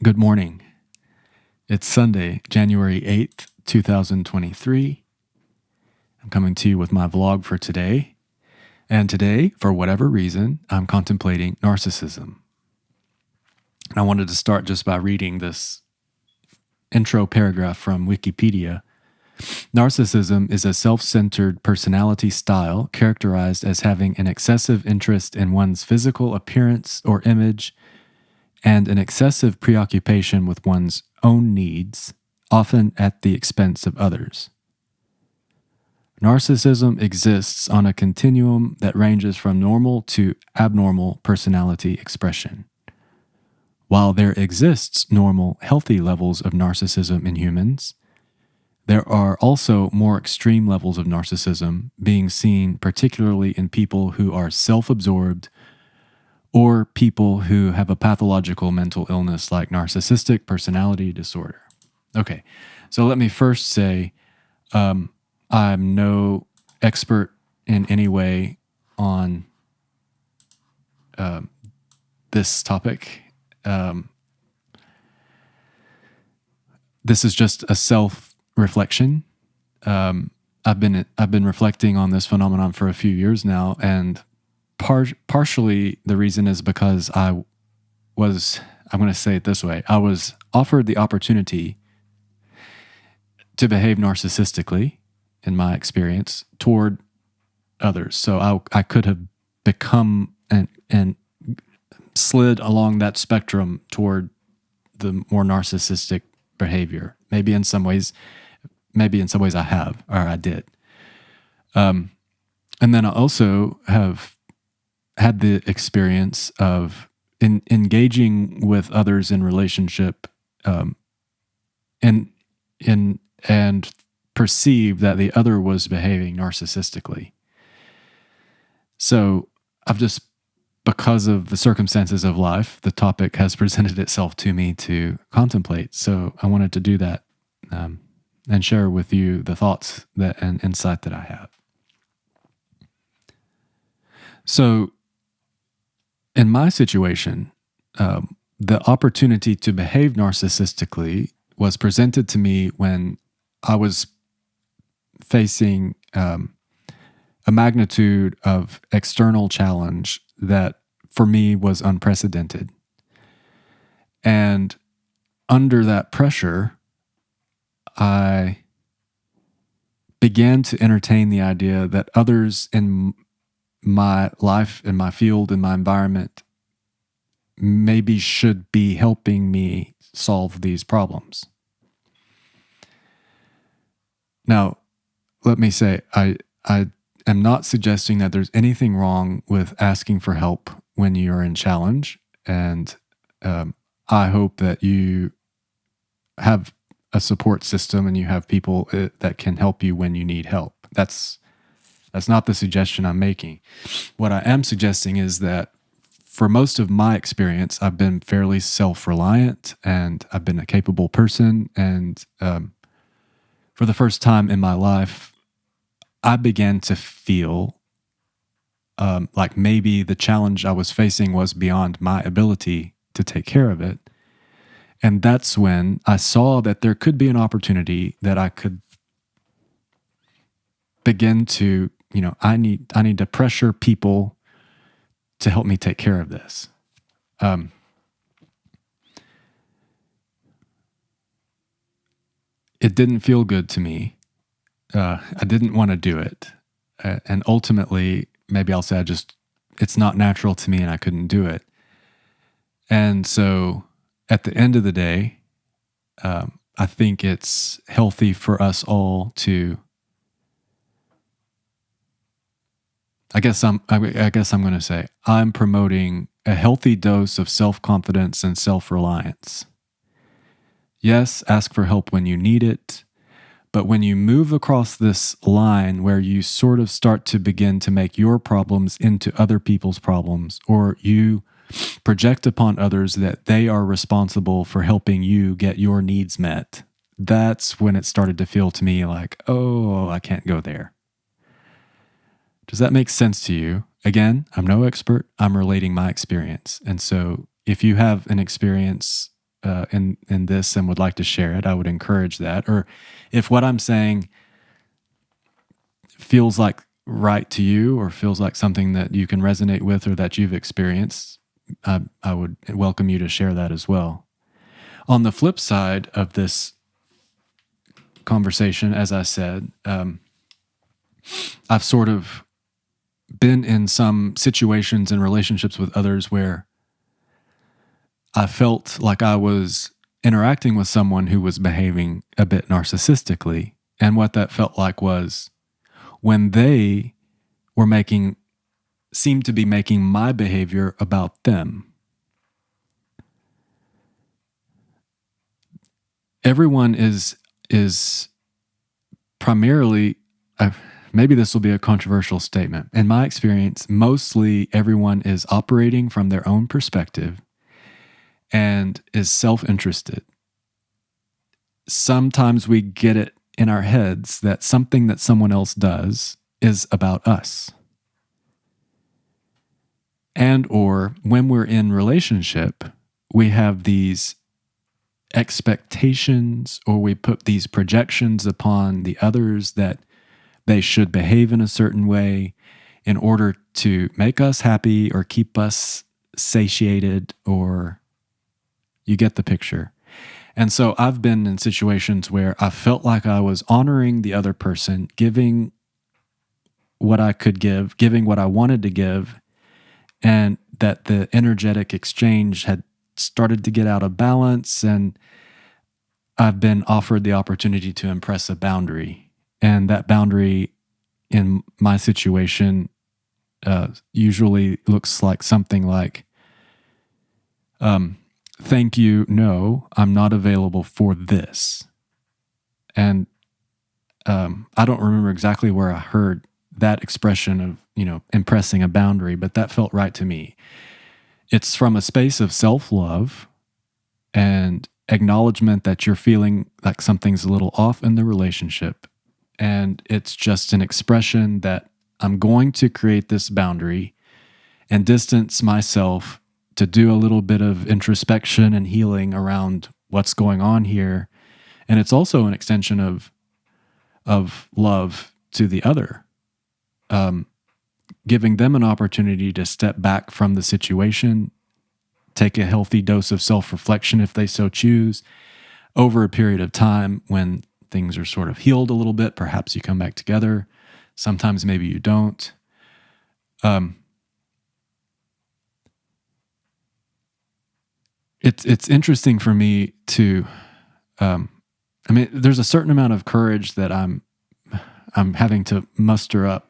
Good morning. It's Sunday, January 8th, 2023. I'm coming to you with my vlog for today. And today, for whatever reason, I'm contemplating narcissism. And I wanted to start just by reading this intro paragraph from Wikipedia. Narcissism is a self-centered personality style characterized as having an excessive interest in one's physical appearance or image and an excessive preoccupation with one's own needs, often at the expense of others. Narcissism exists on a continuum that ranges from normal to abnormal personality expression. While there exists normal, healthy levels of narcissism in humans, there are also more extreme levels of narcissism being seen particularly in people who are self-absorbed or people who have a pathological mental illness like narcissistic personality disorder. Okay, so let me first say I'm no expert in any way on this topic. This is just a self-reflection. I've been reflecting on this phenomenon for a few years now, and partially the reason is because I'm going to say it this way, I was offered the opportunity to behave narcissistically, in my experience, toward others. So I could have become and slid along that spectrum toward the more narcissistic behavior. Maybe in some ways I have, or I did. And then I also have had the experience of engaging with others in relationship, and perceive that the other was behaving narcissistically. So I've just, because of the circumstances of life, the topic has presented itself to me to contemplate. So I wanted to do that and share with you the thoughts and insight that I have. So in my situation, the opportunity to behave narcissistically was presented to me when I was facing a magnitude of external challenge that for me was unprecedented. And under that pressure, I began to entertain the idea that others in my life, in my field, in my environment, maybe should be helping me solve these problems. Now, let me say, I am not suggesting that there's anything wrong with asking for help when you're in challenge, and I hope that you have a support system and you have people that can help you when you need help. That's not the suggestion I'm making. What I am suggesting is that for most of my experience, I've been fairly self-reliant and I've been a capable person. And for the first time in my life, I began to feel like maybe the challenge I was facing was beyond my ability to take care of it. And that's when I saw that there could be an opportunity that I could begin to, I need to pressure people to help me take care of this. It didn't feel good to me. I didn't want to do it. And ultimately, maybe I'll say it's not natural to me and I couldn't do it. And so at the end of the day, I think it's healthy for us all to, I guess I'm going to say, I'm promoting a healthy dose of self-confidence and self-reliance. Yes, ask for help when you need it, but when you move across this line where you sort of start to begin to make your problems into other people's problems, or you project upon others that they are responsible for helping you get your needs met, that's when it started to feel to me like, oh, I can't go there. Does that make sense to you? Again, I'm no expert. I'm relating my experience. And so if you have an experience in this and would like to share it, I would encourage that. Or if what I'm saying feels like right to you or feels like something that you can resonate with or that you've experienced, I would welcome you to share that as well. On the flip side of this conversation, as I said, I've sort of been in some situations and relationships with others where I felt like I was interacting with someone who was behaving a bit narcissistically. And what that felt like was when they were seemed to be making my behavior about them. Everyone is primarily, maybe this will be a controversial statement. In my experience, mostly everyone is operating from their own perspective and is self-interested. Sometimes we get it in our heads that something that someone else does is about us. And or when we're in relationship, we have these expectations or we put these projections upon the others that they should behave in a certain way in order to make us happy or keep us satiated, or you get the picture. And so I've been in situations where I felt like I was honoring the other person, giving what I could give, giving what I wanted to give, and that the energetic exchange had started to get out of balance, and I've been offered the opportunity to impress a boundary. And that boundary in my situation usually looks like something like, thank you, no, I'm not available for this. And I don't remember exactly where I heard that expression of, impressing a boundary, but that felt right to me. It's from a space of self-love and acknowledgement that you're feeling like something's a little off in the relationship. And it's just an expression that I'm going to create this boundary and distance myself to do a little bit of introspection and healing around what's going on here. And it's also an extension of love to the other, giving them an opportunity to step back from the situation, take a healthy dose of self-reflection if they so choose. Over a period of time when things are sort of healed a little bit, perhaps you come back together. Sometimes maybe you don't. It's interesting for me to, there's a certain amount of courage that I'm having to muster up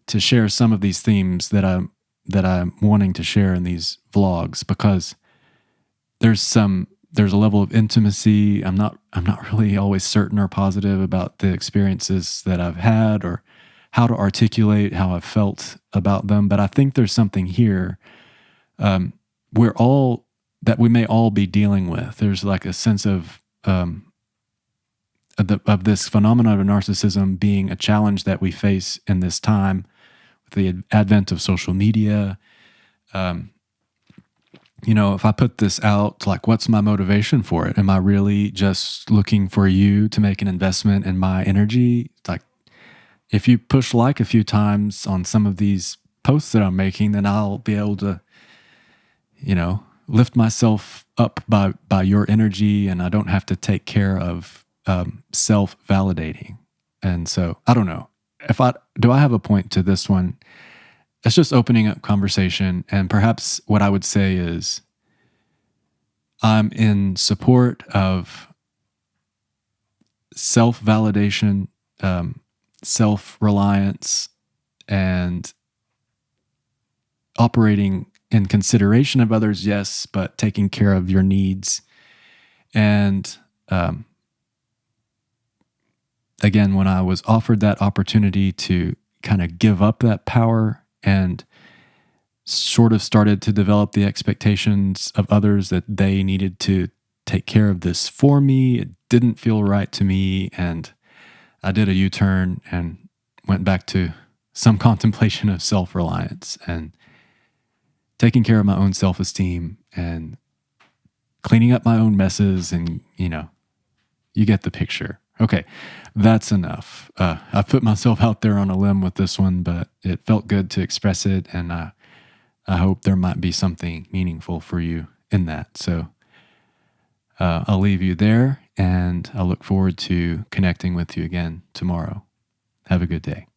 to share some of these themes that I'm wanting to share in these vlogs, because there's a level of intimacy. I'm not really always certain or positive about the experiences that I've had or how to articulate how I've felt about them. But I think there's something here that we may all be dealing with. There's like a sense of this phenomenon of narcissism being a challenge that we face in this time with the advent of social media. If I put this out, like, what's my motivation for it? Am I really just looking for you to make an investment in my energy? Like, if you push like a few times on some of these posts that I'm making, then I'll be able to, lift myself up by your energy, and I don't have to take care of self-validating. And so I don't know. Do I have a point to this one? It's just opening up conversation. And perhaps what I would say is I'm in support of self-validation, self-reliance, and operating in consideration of others, yes, but taking care of your needs. And again, when I was offered that opportunity to kind of give up that power and sort of started to develop the expectations of others that they needed to take care of this for me, it didn't feel right to me. And I did a U-turn and went back to some contemplation of self-reliance and taking care of my own self-esteem and cleaning up my own messes, and you get the picture. Okay, that's enough. I put myself out there on a limb with this one, but it felt good to express it, and I hope there might be something meaningful for you in that. So I'll leave you there, and I look forward to connecting with you again tomorrow. Have a good day.